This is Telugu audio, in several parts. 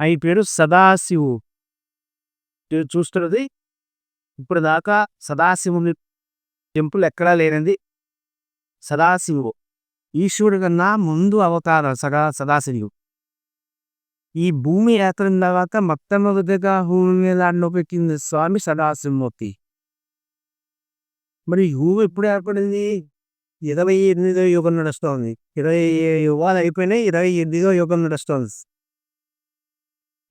ఆయన పేరు సదాశివు. మీరు చూస్తున్నది ఇప్పటిదాకా సదాశివుని టెంపుల్ ఎక్కడా లేనిది సదాశివుడు. ఈశ్వరుడు కన్నా ముందు అవతారం సదాశివుడు. ఈ భూమి ఏర్పడిన తర్వాత మొట్టమొదటిగా భూమి మీద అడుగుపెట్టింది స్వామి సదాశివమూర్తి. మరి ఈ భూమి ఎప్పుడు ఏర్పడింది? 28వ యుగం నడుస్తోంది. 20 యుగాలు అయిపోయినాయి. 28వ యుగం నడుస్తోంది.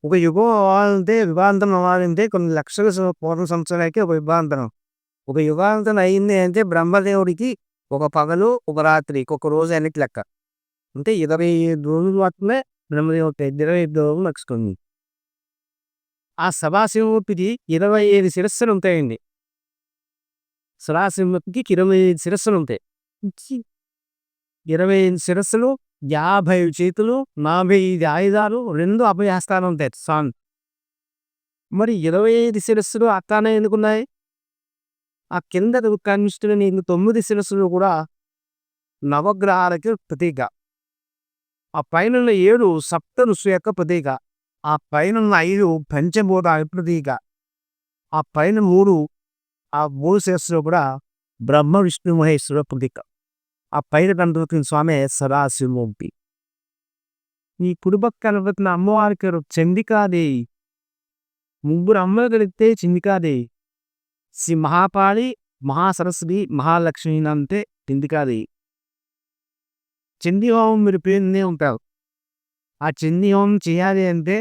ఒక యుగం అవ్వాలంటే యుగాంతరం అవ్వాలంటే కొన్ని లక్షల పూర్వ సంవత్సరాలకి ఒక యుగాంతరం. ఒక యుగాంతరం అయింది అంటే బ్రహ్మదేవుడికి ఒక పగలు, ఒక రాత్రి, ఒక రోజు అన్నిటి లెక్క. అంటే 25 రోజులు మాత్రమే బ్రహ్మదేవుడికి 25 రోజులు నడుస్తుంది. ఆ సదాశివమూర్తికి 25 శిరస్సులు ఉంటాయండి. సదాశివమూర్తికి 25 శిరస్సులు ఉంటాయి. 25 శిరస్సులు, 50 చేతులు, 45 ఆయుధాలు, 2 అభయహస్తాలు ఉంటాయి స్వామి. మరి 25 శిరస్సులు అట్లానే ఎందుకున్నాయి? ఆ కింద కనిపిస్తున్న 9 శిరస్సులు కూడా నవగ్రహాలకి ప్రతీక. ఆ పైనున్న 7 సప్త ఋషుల యొక్క ప్రతీక. ఆ పైనున్న 5 పంచభూతాల ప్రతీక. ఆ పైన 3 శిరస్సులు కూడా బ్రహ్మ విష్ణు మహేశ్వర ప్రతీక. ఆ పైన కనబడుతున్న స్వామి సదాశివమూర్తి. ఈ కుడిపక్క కనబడుతున్న అమ్మవారి పేరు చండికాదేవి. ముగ్గురు అమ్మలు కలిగితే చండికాదేవి. శ్రీ మహాపాళి, మహాసరస్వతి, మహాలక్ష్మి అంటే చండికాదేవి. చండీ హోమం మీరు పేరునే ఉంటారు. ఆ చండీ హోమం చేయాలి అంటే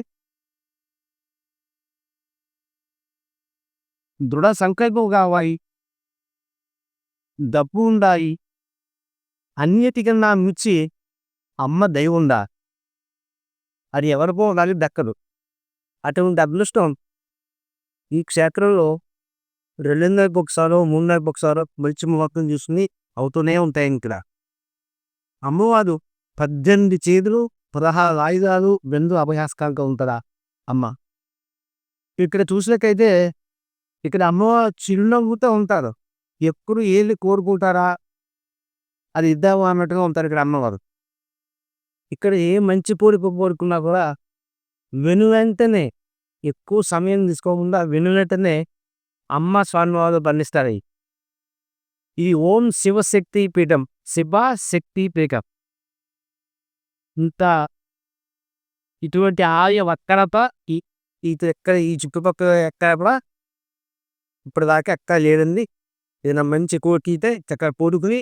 దృఢ సంకల్పం కావాలి, డబ్బు ఉండాలి, అన్నిటికన్నా మించి అమ్మ దయ ఉండాలి. అది ఎవరికో కానీ దక్కదు. అటువంటి అదృష్టం ఈ క్షేత్రంలో 2 నెలలకు ఒకసారో 3 నెలలకు ఒకసారో మంచి ముహూర్తం చూసుకుని అవుతూనే ఉంటాయి. ఇక్కడ అమ్మవారు 18 చేతులు, 16 ఆయుధాలు, 2 అభయహస్తాలతో ఉంటారా అమ్మ. ఇక్కడ చూసినట్టయితే ఇక్కడ అమ్మవారు చిరునవ్వుతో ఉంటారు. ఎప్పుడు ఏళ్ళు కోరుకుంటారా అది ఇద్దాము అన్నట్టుగా ఉంటారు ఇక్కడ అమ్మవారు. ఇక్కడ ఏ మంచి కోరుకున్నా కూడా వెంటనే ఎక్కువ సమయం తీసుకోకుండా వెంటనే అమ్మ స్వామివారు బంధిస్తారు. ఈ ఓం శివశక్తి పీఠం, శక్తి పీఠం. ఇంత ఇటువంటి ఆలయ వక్కరత ఈ చుట్టుపక్కల ఎక్కడ కూడా ఇప్పటిదాకా ఎక్కడ లేదండి. ఏదైనా మంచి కోరికైతే చక్కగా కోరుకుని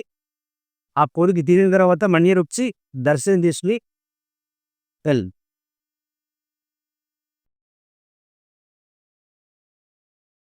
ఆ కోరిక తీరిన తర్వాత మనీ వచ్చి దర్శనం చేసుకుని వెళ్ళి